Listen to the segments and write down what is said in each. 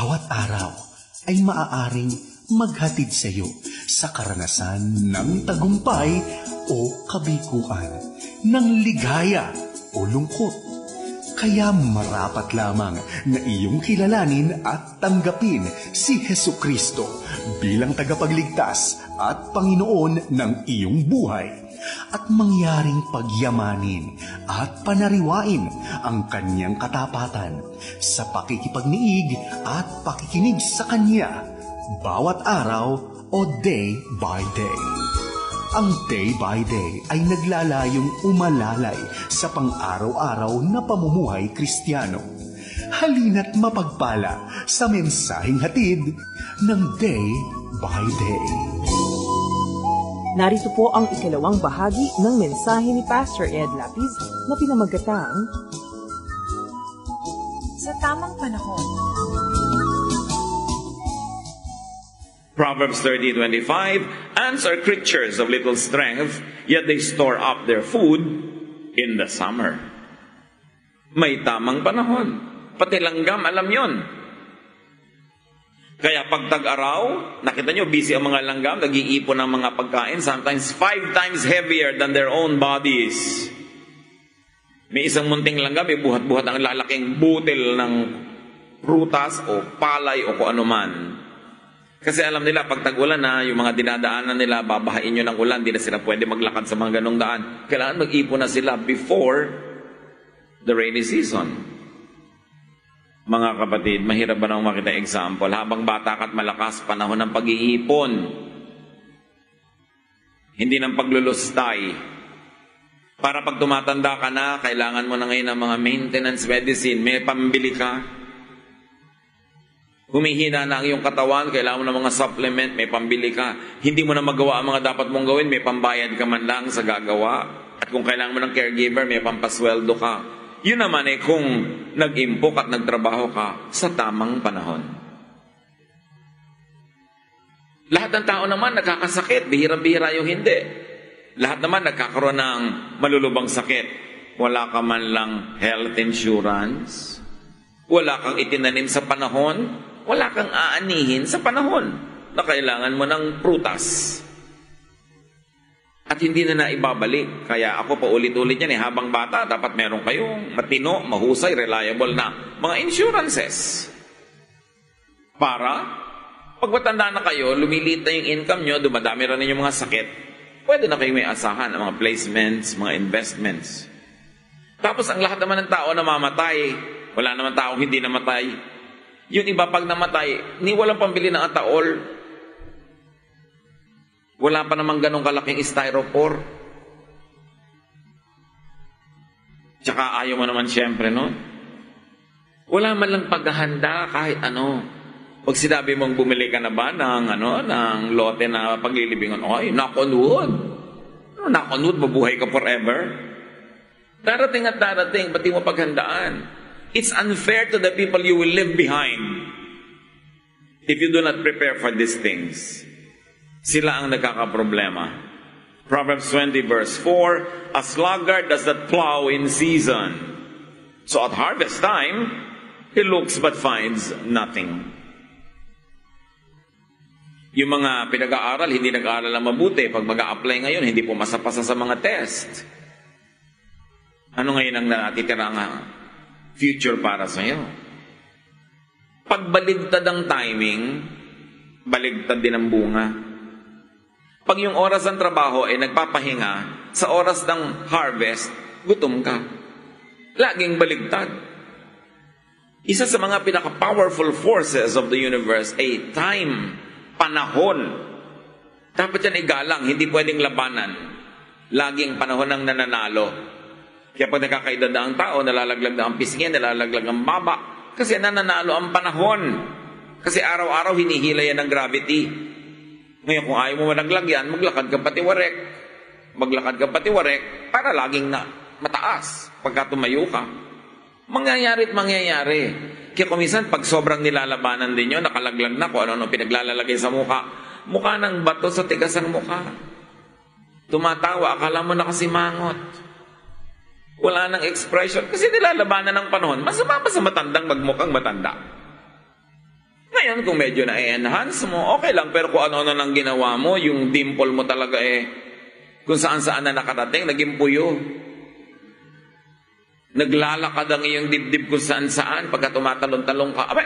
bawat araw ay maaaring maghatid sa iyo sa karanasan ng tagumpay o kabiguan, ng ligaya o lungkot. Kaya marapat lamang na iyong kilalanin at tanggapin si Hesukristo bilang tagapagligtas at Panginoon ng iyong buhay at mangyaring pagyamanin at panariwain ang kanyang katapatan sa pakikipagniig at pakikinig sa kanya bawat araw o day by day. Ang day by day ay naglalayong umalalay sa pang-araw-araw na pamumuhay Kristiyano. Halina't mapagpala sa mensaheng hatid ng day by day. Narito po ang ikalawang bahagi ng mensahe ni Pastor Ed Lapiz na pinamagatang Sa Tamang Panahon. Proverbs 30:25, Ants are creatures of little strength, yet they store up their food in the summer. May tamang panahon. Pati langgam, alam yon. Kaya pag tag-araw, nakita nyo, busy ang mga langgam, nag-iipon ng mga pagkain, sometimes 5 times heavier than their own bodies. May isang munting langgam, may buhat-buhat ang lalaking butil ng prutas o palay o kung ano man. Kasi alam nila, pag tag-ulan na, yung mga dinadaanan nila, babahain nyo ng ulan, di na sila pwede maglakad sa mga ganong daan. Kailangan mag-ipon na sila before the rainy season. Mga kapatid, mahirap ba nang makita example? Habang bata ka at malakas, panahon ng pag-iipon. Hindi ng paglulustay. Para pag tumatanda ka na, kailangan mo na ngayon ng mga maintenance medicine, may pambili ka. Humihina na ang iyong katawan, kailangan mo ng mga supplement, may pambili ka. Hindi mo na magawa ang mga dapat mong gawin, may pambayad ka man lang sa gagawa. At kung kailangan mo ng caregiver, may pampasweldo ka. Yun naman ay kung nag-impok at nagtrabaho ka sa tamang panahon. Lahat ng tao naman nagkakasakit, bihira-bihira yung hindi. Lahat naman nagkakaroon ng malulubang sakit. Wala ka man lang health insurance, wala kang itinanim sa panahon, wala kang aanihin sa panahon na kailangan mo ng prutas. At hindi na naibabalik. Kaya ako pa ulit-ulit yan habang bata, dapat meron kayong matino, mahusay, reliable na mga insurances. Para, pag matanda na kayo, lumiliit na yung income nyo, dumadami rin yung mga sakit, pwede na kayo may asahan ang mga placements, mga investments. Tapos ang lahat naman ng tao namamatay, wala naman taong hindi namatay. Yung iba pag namatay, ni walang pambili ng ataol. Wala pa namang ganong kalaking styrofoam. Tsaka ayaw mo naman siyempre, no? Wala man lang paghahanda kahit ano. Pag sinabi mong bumili ka na ba ng lote na paglilibingan, ay, knock on wood. Knock on wood, mabuhay ka forever. Darating at darating, ba't di mo paghandaan? It's unfair to the people you will leave behind if you do not prepare for these things. Sila ang nagkakaproblema. Proverbs 20 verse 4, A sluggard does not plow in season. So at harvest time, he looks but finds nothing. Yung mga pinag-aaral, hindi nag-aaral na mabuti. Pag mag-a-apply ngayon, hindi pumasa-pasa sa mga test. Ano ngayon ang natitirang future para sa iyo? Pag baligtad ang timing, baligtad din ang bunga. Pag yung oras ng trabaho ay nagpapahinga, sa oras ng harvest, gutom ka. Laging baligtad. Isa sa mga pinaka-powerful forces of the universe ay time, panahon. Dapat yan igalang, hindi pwedeng labanan. Laging panahon ang nananalo. Kaya pag nakakaedad na ang tao, nalalaglag na ang pisngin, nalalaglag ang baba. Kasi nananalo ang panahon. Kasi araw-araw hinihila yan ng gravity. Ngayon kung ayaw mo malaglag yan, maglakad ka pati warek. Maglakad ka pati warek para laging na mataas pagka tumayo ka. Mangyayari at mangyayari. Kaya kung minsan, pag sobrang nilalabanan din nyo, nakalaglag na kung ano-ano pinaglalalagay sa mukha. Mukha ng bato sa tigas ng mukha. Tumatawa, akala mo nakasimangot. Wala nang expression kasi nilalabanan ng panahon. Masama pa sa matandang magmukhang matanda. Ngayon, kung medyo na-enhance mo, okay lang. Pero kung ano-ano lang ginawa mo, yung dimple mo talaga kung saan-saan na nakarating, naging puyo. Naglalakad ang iyong dibdib kung saan-saan pagka tumatalon-talong ka. Abay,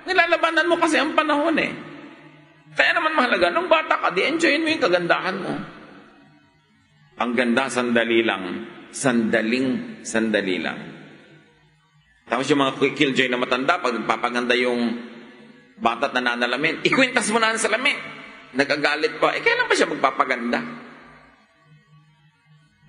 nilalabanan mo kasi ang panahon Kaya naman mahalaga, nung bata ka, di-enjoyin mo yung kagandahan mo. Ang ganda, sandali lang. Sandali lang. Tapos yung mga killjoy na matanda, pag nagpapaganda yung bata't nananalamin, ikwintas mo na ang salamin. Nagagalit pa. Kailan ba siya magpapaganda?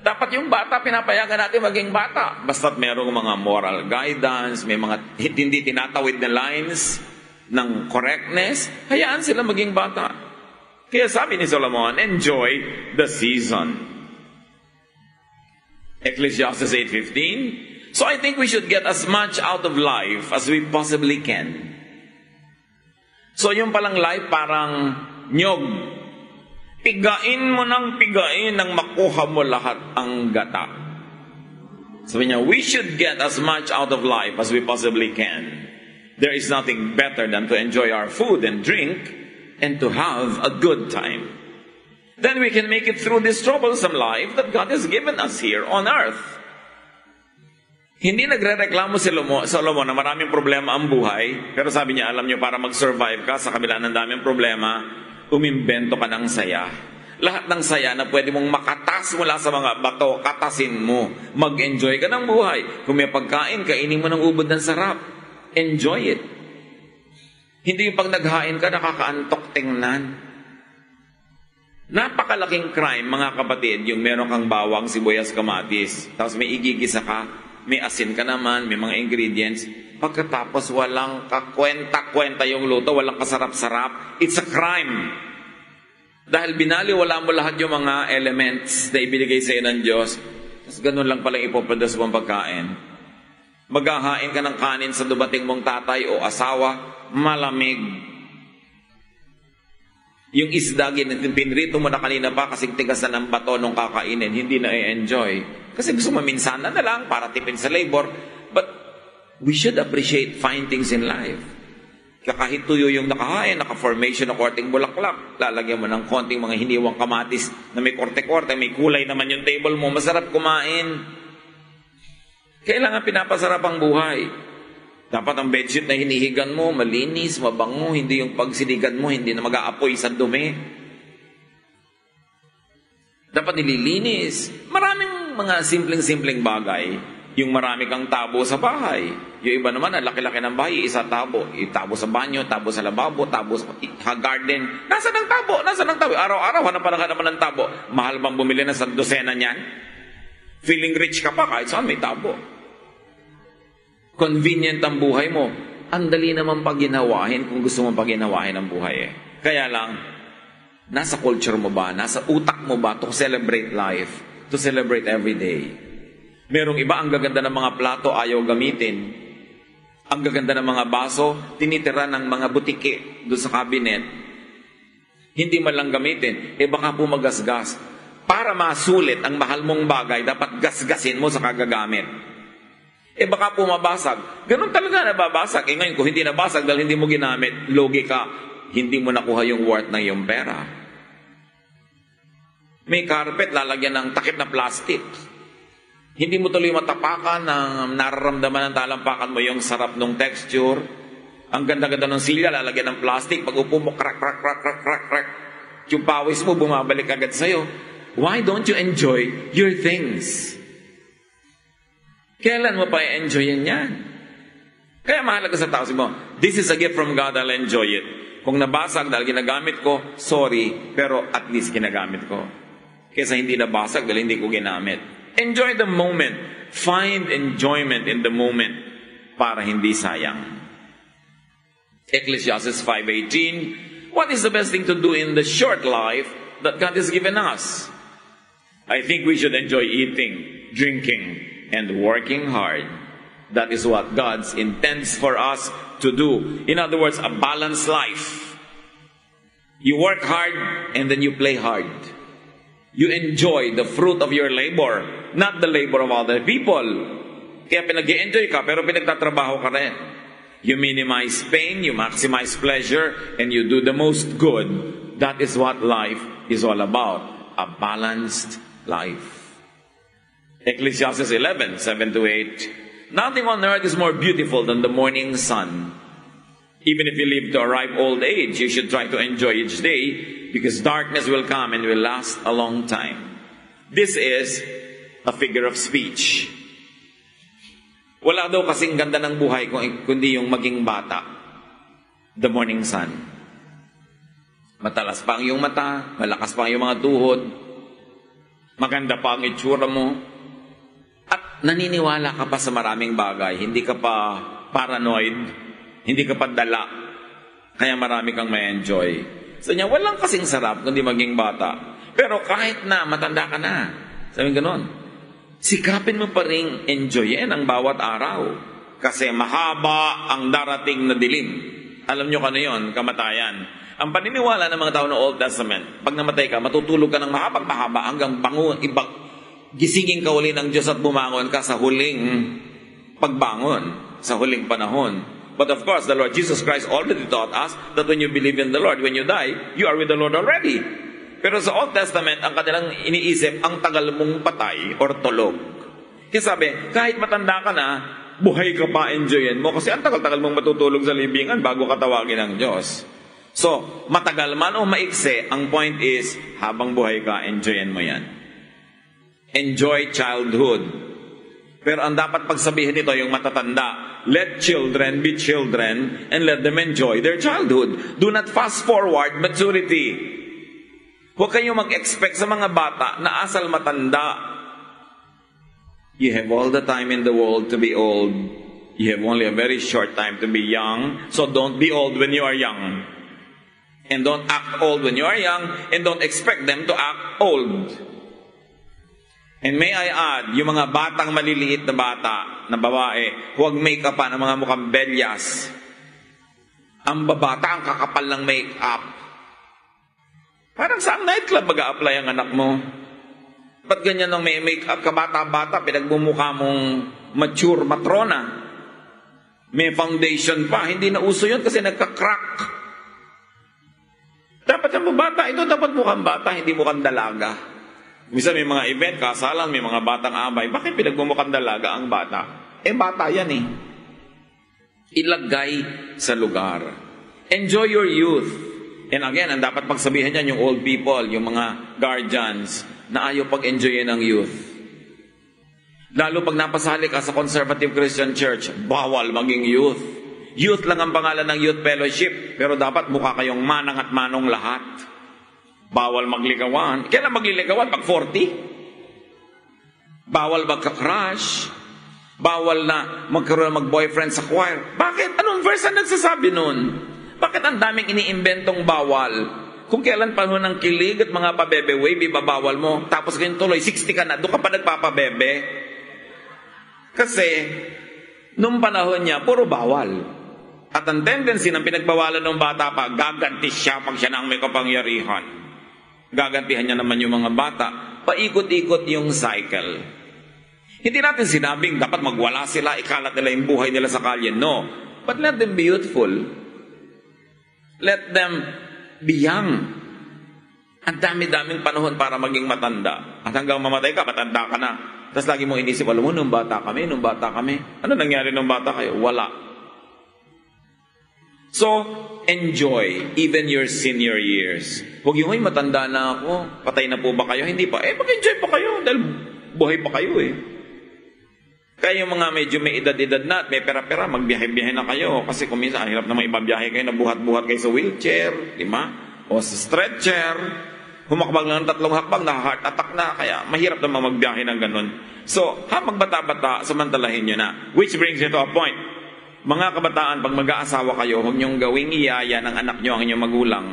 Dapat yung bata, pinapayagan natin maging bata. Basta't merong mga moral guidance, may mga hindi tinatawid na lines ng correctness, hayaan sila maging bata. Kaya sabi ni Solomon, enjoy the season. Ecclesiastes 8:15. So I think we should get as much out of life as we possibly can. So yung palang life parang nyog. Pigain mo ng pigain nang makuha mo lahat ang gata. Sabi niya, we should get as much out of life as we possibly can. There is nothing better than to enjoy our food and drink and to have a good time. Then we can make it through this troublesome life that God has given us here on earth. Hindi nagre-reklamo si Solomon na maraming problema ang buhay, pero sabi niya, alam niyo, para mag-survive ka sa kabila ng daming problema, umimbento ka ng saya. Lahat ng saya na pwede mong makatas mula sa mga bato, katasin mo. Mag-enjoy ka ng buhay. Kung may pagkain, kainin mo ng ubod ng sarap. Enjoy it. Hindi yung pag naghain ka, nakakaantok tingnan. Napakalaking crime, mga kapatid, yung meron kang bawang, sibuyas, kamatis, tapos may igigisa ka, may asin ka naman, may mga ingredients, pagkatapos walang kakwenta-kwenta yung luto, walang kasarap-sarap, it's a crime. Dahil binaliwala mo lahat yung mga elements na ibinigay sa iyo ng Diyos, tapos ganun lang palang ipoproduce mong pagkain. Maghahain ka ng kanin sa dumating mong tatay o asawa, malamig. Yung isda, pinrito mo na kanina pa kasing tigas na ng bato nung kakainin, hindi na i-enjoy. Kasi gusto mo minsan na lang para tipid sa labor. But we should appreciate fine things in life. Kahit tuyo yung nakahain, naka-formation na korting bulaklak, lalagyan mo ng konting mga hiniwang kamatis na may korte-korte, may kulay naman yung table mo, masarap kumain. Kailangan pinapasarap ang buhay. Dapat ang bedsheet na hinihigan mo, malinis, mabango, hindi yung pagsinigan mo, hindi na mag-aapoy sa dumi. Dapat nililinis. Maraming mga simpleng-simpleng bagay. Yung marami kang tabo sa bahay. Yung iba naman, ang laki-laki ng bahay, isa tabo. Tabo sa banyo, tabo sa lababo, tabo sa garden. Nasaan ang tabo? Nasaan ang tabo? Araw-araw, hanapan ng tabo. Mahal bang bumili na sa dosena niyan? Feeling rich ka pa kahit saan may tabo. Convenient ang buhay mo. Ang dali naman paginawahin kung gusto mong paginawahin ang buhay Kaya lang, nasa culture mo ba? Nasa utak mo ba to celebrate life? To celebrate every day? Merong iba, ang gaganda ng mga plato, ayaw gamitin. Ang gaganda ng mga baso, tinitira ng mga butiki doon sa cabinet. Hindi man lang gamitin. Baka po magasgas. Para masulit ang mahal mong bagay, dapat gasgasin mo sa kagagamit. Baka po mabasag. Ganun talaga nababasag. Ngayon, kung hindi nabasag dahil hindi mo ginamit, logi ka, hindi mo nakuha yung worth ng iyong pera. May carpet, lalagyan ng takip na plastic. Hindi mo tuloy matapakan ng nararamdaman ng talampakan mo yung sarap ng texture. Ang ganda-ganda ng silya, lalagyan ng plastic. Pag upo mo, crack. Yung pawis mo, bumabalik agad sa'yo. Why don't you enjoy your things? Kailan mo pa i-enjoy yan? Kaya mahalaga sa tao mo, this is a gift from God, I'll enjoy it. Kung nabasag dahil ginagamit ko, sorry, pero at least ginagamit ko. Kesa hindi nabasag dahil hindi ko ginamit. Enjoy the moment. Find enjoyment in the moment para hindi sayang. Ecclesiastes 5:18. What is the best thing to do in the short life that God has given us? I think we should enjoy eating, drinking, and working hard. That is what God intends for us to do. In other words, a balanced life. You work hard and then you play hard. You enjoy the fruit of your labor, not the labor of other people. Kaya pinag-i-enjoy ka, pero pinagtatrabaho ka rin. You minimize pain, you maximize pleasure, and you do the most good. That is what life is all about. A balanced life. Ecclesiastes 11:7-8. Nothing on earth is more beautiful than the morning sun. Even if you live to a ripe old age, you should try to enjoy each day because darkness will come and will last a long time. This is a figure of speech. Wala daw kasing ganda ng buhay kundi yung maging bata. The morning sun. Matalas pa ang iyong mata, malakas pa ang iyong mga tuhod, maganda pa ang itsura mo, at naniniwala ka pa sa maraming bagay, hindi ka pa paranoid, hindi ka pa dala, kaya marami kang ma-enjoy. So niya, walang kasing sarap kundi maging bata. Pero kahit na matanda ka na, sabi ganon, sikapin mo pa rin enjoyin ang bawat araw. Kasi mahaba ang darating na dilim. Alam nyo kano yun? Kamatayan. Ang paniniwala ng mga tao ng Old Testament, pag namatay ka, matutulog ka ng mahaba hanggang gisingin ka uli ng Diyos at bumangon ka sa huling pagbangon, sa huling panahon. But of course, the Lord Jesus Christ already taught us that when you believe in the Lord, when you die, you are with the Lord already. Pero sa Old Testament, ang kanilang iniisip, ang tagal mong patay or tulog. Kaya sabi, kahit matanda ka na, buhay ka pa, enjoyin mo. Kasi ang tagal-tagal mong matutulog sa libingan bago ka tawagin ng Diyos. So, matagal man o maikse, ang point is, habang buhay ka, enjoyin mo yan. Enjoy childhood. Pero ang dapat pagsabihin nito, yung matatanda, let children be children and let them enjoy their childhood. Do not fast forward maturity. Huwag kayong mag-expect sa mga bata na asal matanda. You have all the time in the world to be old. You have only a very short time to be young. So don't be old when you are young. And don't act old when you are young. And don't expect them to act old. And may I add, yung mga batang maliliit na bata, na babae, huwag make-up pa ng mga mukhang belyas. Ang babata, ang kakapal ng make-up. Parang saan nightclub mag-a-apply ang anak mo? Ba't ganyan nung may make-up ka bata-bata, pinagmumukha mong mature matrona? May foundation pa, hindi na uso yun kasi nagka-crack. Dapat ang bata, ito dapat mukhang bata, hindi mukhang dalaga. Minsan may mga event, kasalan, may mga batang abay. Bakit pinagmumukhang dalaga ang bata? Bata yan eh. Ilagay sa lugar. Enjoy your youth. And again, ang dapat pagsabihan niyan yung old people, yung mga guardians, na ayaw pag-enjoyin ng youth. Lalo pag napasali ka sa Conservative Christian Church, bawal maging youth. Youth lang ang pangalan ng youth fellowship, pero dapat mukha kayong manang at manong lahat. Bawal magligawan. Kailan magliligawan? Pag 40? Bawal magka-crush. Bawal na magkaroon mag-boyfriend sa choir. Bakit? Anong verse ang nagsasabi nun? Bakit ang daming iniimbentong bawal? Kung kailan panahon ng kilig at mga pabebe, wave, ibabawal mo. Tapos ganyan tuloy, 60 ka na, doon ka pa nagpapabebe. Kasi, nung panahon niya, puro bawal. At ang tendency ng pinagbawalan ng bata pa, gaganti siya pag siya na ang may kapangyarihan. Gagantihan niya naman yung mga bata. Paikot-ikot yung cycle. Hindi natin sinabing dapat magwala sila, ikalat nila yung buhay nila sa kalye. No. But let them be youthful. Let them be young. Ang dami-daming panahon para maging matanda. At hanggang mamatay ka, matanda ka na. Tapos lagi mo inisip, alam mo, nung bata kami. Ano nangyari nung bata kayo? Wala. So, enjoy even your senior years. Huwag yung, matanda na ako. Patay na po ba kayo? Hindi pa. Mag-enjoy pa kayo dahil buhay pa kayo eh. Kaya yung mga medyo may edad-edad na at may pera-pera, magbiyahe-biyahe na kayo. Kasi kung minsan, hirap na may ibabiyahe kayo na buhat-buhat kayo sa wheelchair, o sa stretcher. Humakbang lang 3 hakbang, na-heart attack na. Kaya mahirap naman magbiyahe ng ganun. So, habang bata-bata, samantalahin nyo na. Which brings you to a point. Mga kabataan, pag mag-aasawa kayo, huwag niyong gawing iyaya ng anak niyo ang inyong magulang.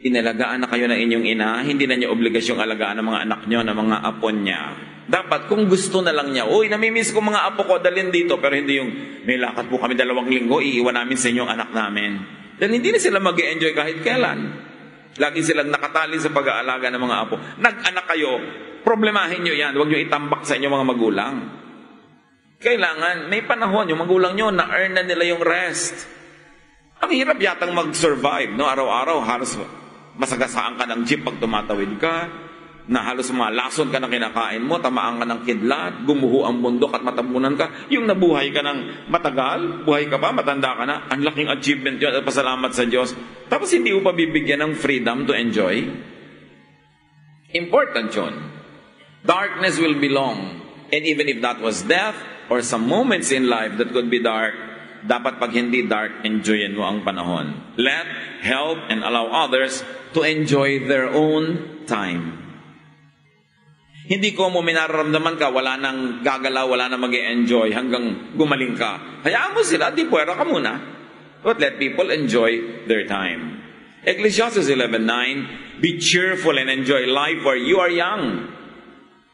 Inalagaan na kayo ng inyong ina, hindi na niya obligasyong alagaan ng mga anak niyo, ng mga apo niya. Dapat, kung gusto na lang niya, namimiss ko mga apo ko, dalhin dito, pero hindi yung, may lakad po kami 2 linggo, iiwan namin sa inyong anak namin. Dahil hindi na sila mag-enjoy kahit kailan. Lagi silang nakatali sa pag-aalaga ng mga apo. Nag-anak kayo, problemahin niyo yan, huwag niyo itambak sa inyong mga magulang. Kailangan, may panahon, yung magulang nyo, na-earn na nila yung rest. Ang hirap yatang mag-survive, no? Araw-araw, halos masagasaan ka ng jeep pag tumatawid ka, na halos malason ka na kinakain mo, tamaan ka ng kidlat, gumuho ang bundok at matabunan ka. Yung nabuhay ka ng matagal, buhay ka pa, matanda ka na, ang laking achievement yun at pasalamat sa Diyos. Tapos hindi mo pa bibigyan ng freedom to enjoy. Important yun. Darkness will be long. And even if that was death or some moments in life that could be dark, dapat pag hindi dark, enjoyin mo ang panahon. Let, help, and allow others to enjoy their own time. Hindi ko mo minararamdaman ka, wala nang gagalaw, wala nang mag-e-enjoy hanggang gumaling ka. Hayaan mo sila, di puwera ka muna. But let people enjoy their time. Ecclesiastes 11:9, be cheerful and enjoy life while you are young.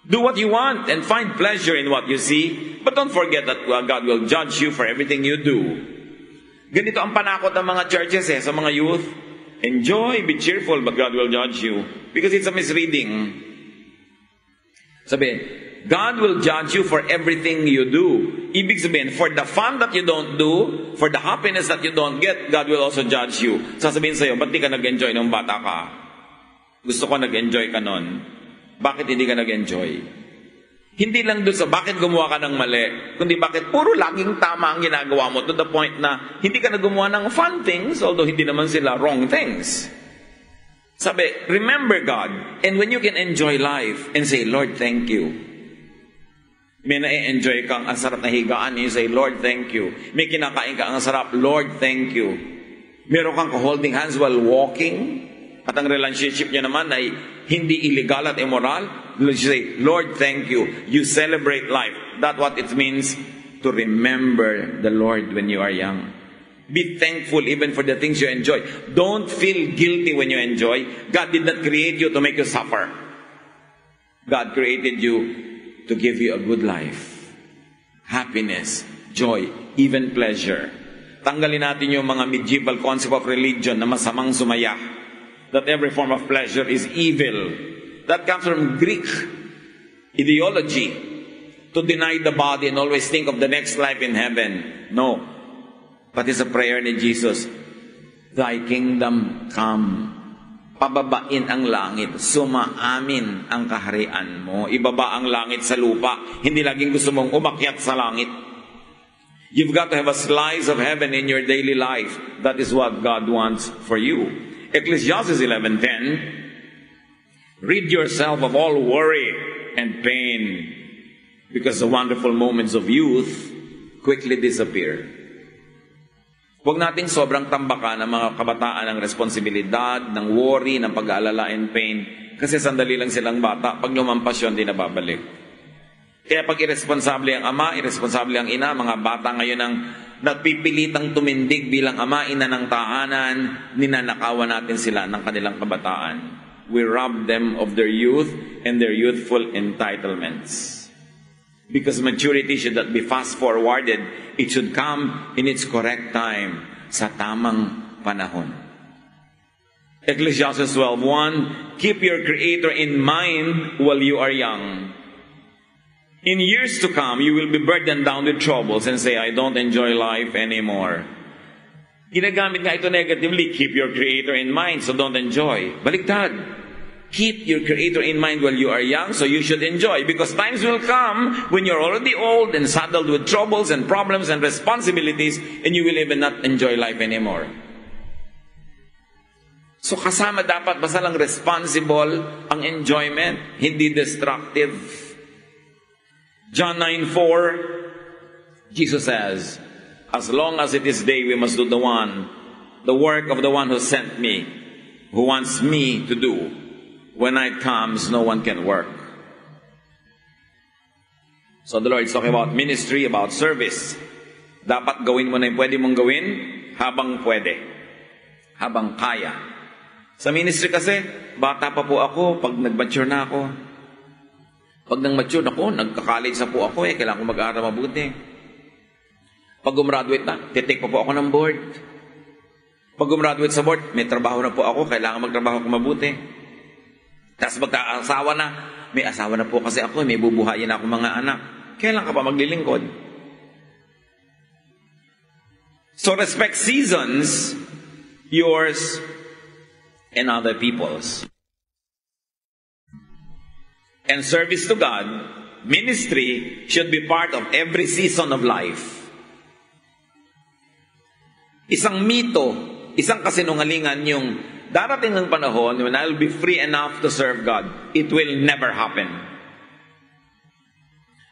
Do what you want and find pleasure in what you see, but don't forget that God will judge you for everything you do. Ganito ang panakot ng mga churches sa mga youth. Enjoy, be cheerful, but God will judge you. Because it's a misreading. Sabi, God will judge you for everything you do. Ibig sabihin, for the fun that you don't do, for the happiness that you don't get, God will also judge you. Sasabihin sa'yo, ba't di ka nag-enjoy nung bata ka? Gusto ko nag-enjoy ka nun. Bakit hindi ka nag-enjoy? Hindi lang doon sa bakit gumawa ka ng mali, kundi bakit puro laging tama ang ginagawa mo to the point na hindi ka na gumawa ng fun things, although hindi naman sila wrong things. Sabi, remember God, and when you can enjoy life and say, Lord, thank you. May na-enjoy kang ang sarap na higaan, you say, Lord, thank you. May kinakain ka ang sarap, Lord, thank you. Meron kang holding hands while walking, at ang relationship niya naman ay hindi illegal at immoral, you say, Lord, thank you. You celebrate life. That's what it means to remember the Lord when you are young. Be thankful even for the things you enjoy. Don't feel guilty when you enjoy. God did not create you to make you suffer. God created you to give you a good life. Happiness, joy, even pleasure. Tanggalin natin yung mga medieval concept of religion na masamang sumaya. That every form of pleasure is evil. That comes from Greek ideology. To deny the body and always think of the next life in heaven. No. But it's a prayer ni Jesus. Thy kingdom come. Pababain ang langit. Sumaamin ang kaharian mo. Ibaba ang langit sa lupa. Hindi laging gusto mong umakyat sa langit. You've got to have a slice of heaven in your daily life. That is what God wants for you. Ecclesiastes 11:10, rid yourself of all worry and pain, because the wonderful moments of youth quickly disappear. Huwag nating sobrang tambakan ng mga kabataan ng responsibilidad, ng worry, ng pag-aalala and pain, kasi sandali lang silang bata, pag lumampas yun, di nababalik. Kaya pag irresponsable ang ama, irresponsable ang ina, mga bata ngayon ang nagpipilitang tumindig bilang ama, ina ng tahanan, ninanakawan natin sila ng kanilang kabataan. We rob them of their youth and their youthful entitlements. Because maturity should not be fast-forwarded. It should come in its correct time, sa tamang panahon. Ecclesiastes 12:1, keep your Creator in mind while you are young. In years to come, you will be burdened down with troubles and say, I don't enjoy life anymore. Ginagamit nga ito negatively, keep your Creator in mind, so don't enjoy. Baliktad. Keep your Creator in mind while you are young, so you should enjoy. Because times will come when you're already old and saddled with troubles and problems and responsibilities, and you will even not enjoy life anymore. So kasama dapat basta lang responsible ang enjoyment, hindi destructive. John 9:4, Jesus says, as long as it is day, we must do the work of the one who sent me, who wants me to do. When night comes, no one can work. So the Lord is talking about ministry, about service. Dapat gawin mo na yung pwede mong gawin habang pwede, habang kaya. Sa ministry kasi, bata pa po ako, pag nag-mature na ako, pag nang-mature ako, nagka-college na po ako kailangan ko mag-aaral mabuti. Pag gumraduate na, titik pa po ako ng board. Pag gumraduate sa board, may trabaho na po ako, kailangan magtrabaho ko mabuti. Tapos magka-asawa na, may asawa na po kasi ako, may bubuhayin ako mga anak. Kailan ka pa maglilingkod? So respect seasons, yours and other people's. And service to God, ministry, should be part of every season of life. Isang mito, isang kasinungalingan yung darating ng panahon when I'll be free enough to serve God. It will never happen.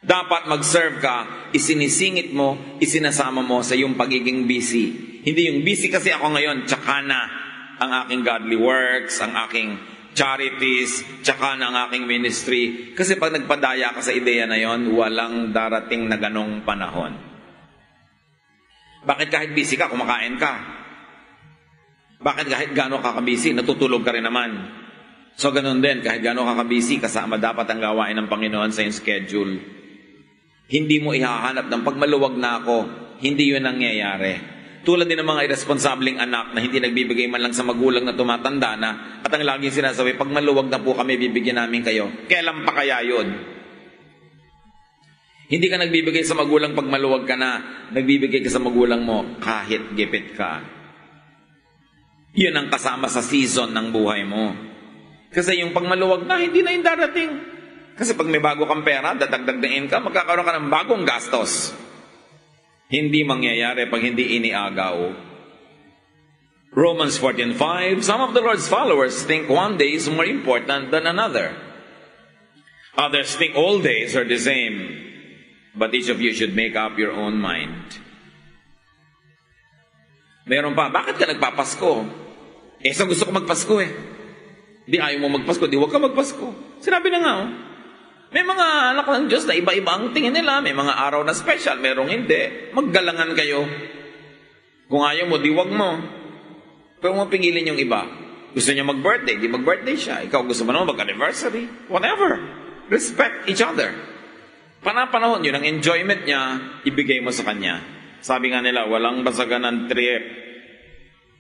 Dapat mag-serve ka, isinisingit mo, isinasama mo sa iyong pagiging busy. Hindi yung busy kasi ako ngayon, tsaka na ang aking godly works, ang aking charities, tsaka na ang aking ministry. Kasi pag nagpadaya ka sa ideya na yon, walang darating na ganong panahon. Bakit kahit busy ka, kumakain ka? Bakit kahit gano'n ka kabisi, natutulog ka rin naman? So ganun din, kahit gano'n ka kabisi, kasama dapat ang gawain ng Panginoon sa iyong schedule. Hindi mo ihahanap ng pag maluwag na ako, hindi yun nangyayari. Tulad din ng mga irresponsabling anak na hindi nagbibigay man lang sa magulang na tumatanda na at ang laging sinasabi, pag maluwag na po kami, bibigyan namin kayo. Kailan pa kaya yun? Hindi ka nagbibigay sa magulang pag maluwag ka na, nagbibigay ka sa magulang mo kahit gipit ka. Yun ang kasama sa season ng buhay mo. Kasi yung pag maluwag na, hindi na yung darating. Kasi pag may bago kang pera, dadagdag na income, magkakaroon ka ng bagong gastos. Hindi mangyayari pag hindi iniagaw. Romans 14:5, some of the Lord's followers think one day is more important than another. Others think all days are the same. But each of you should make up your own mind. Meron pa, bakit ka nagpapasko? So gusto ko magpasko eh. Di ayaw mo magpasko, di huwag ka magpasko. Sinabi na nga May mga anak ng Diyos na iba-iba ang tingin nila. May mga araw na special, merong hindi. Maggalangan kayo. Kung ayaw mo, di wag mo. Pero mo pingilin yung iba. Gusto niya mag-birthday, di mag-birthday siya. Ikaw gusto mo naman mag-anniversary. Whatever. Respect each other. Panahon, yun ang enjoyment niya, ibigay mo sa kanya. Sabi nga nila, walang basagan ng trip.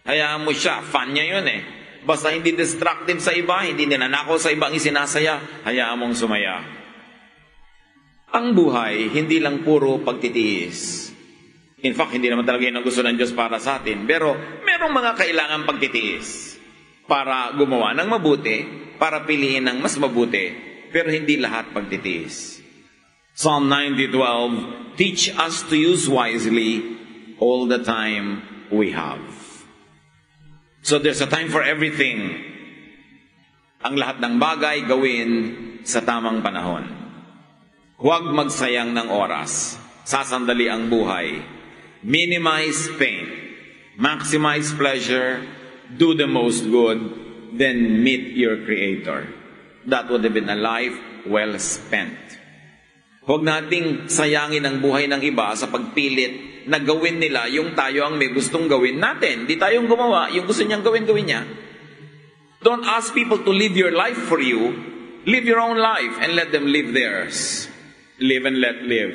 Hayaan mo siya, fun niya yun eh. Basta hindi destructive sa iba, hindi ninanakaw sa iba ang isinasaya, hayaan mong sumaya. Ang buhay, hindi lang puro pagtitiis. In fact, hindi naman talaga yun ang gusto ng Diyos para sa atin. Pero merong mga kailangan pagtitiis para gumawa ng mabuti, para piliin ng mas mabuti, pero hindi lahat pagtitiis. Psalm 90:12, teach us to use wisely all the time we have. So there's a time for everything. Ang lahat ng bagay gawin sa tamang panahon. Huwag magsayang ng oras. Sasandali ang buhay. Minimize pain. Maximize pleasure. Do the most good. Then meet your Creator. That would have been a life well spent. Huwag nating sayangin ang buhay ng iba sa pagpilit na gawin nila yung tayo ang may gustong gawin natin. Di tayong gumawa, yung gusto niyang gawin niya. Don't ask people to live your life for you. Live your own life and let them live theirs. Live and let live.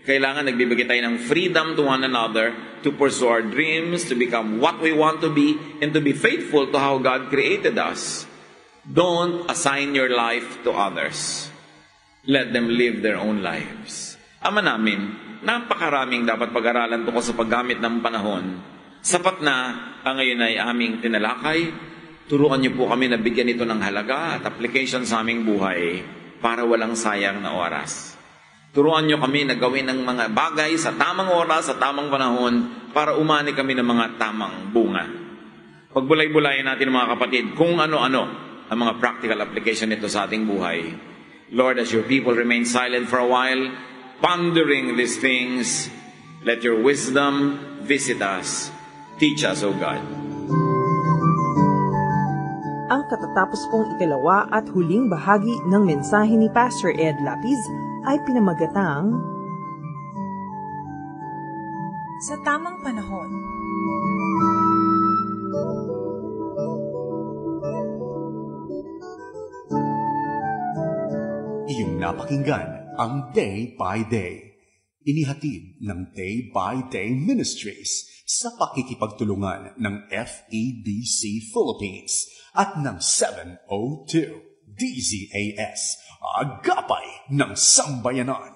Kailangan nagbibigay tayo ng freedom to one another to pursue our dreams, to become what we want to be, and to be faithful to how God created us. Don't assign your life to others. Let them live their own lives. Ama namin, napakaraming dapat pag-aralan tungkol sa paggamit ng panahon. Sapat na ang ngayon ay aming tinalakay. Turuan niyo po kami na bigyan ito ng halaga at application sa aming buhay para walang sayang na oras. Turuan niyo kami na gawin ng mga bagay sa tamang oras, sa tamang panahon para umani kami ng mga tamang bunga. Pagbulay-bulayin natin mga kapatid kung ano-ano ang mga practical application nito sa ating buhay. Lord, as your people remain silent for a while, pondering these things, let your wisdom visit us. Teach us, O God. Ang katatapos pong ikalawa at huling bahagi ng mensahe ni Pastor Ed Lapiz ay pinamagatang Sa tamang panahon. Iyong napakinggan ang Day by Day. Inihatid ng Day by Day Ministries sa pakikipagtulungan ng FEBC Philippines at ng 702 DZAS, Agapay ng Sambayanan.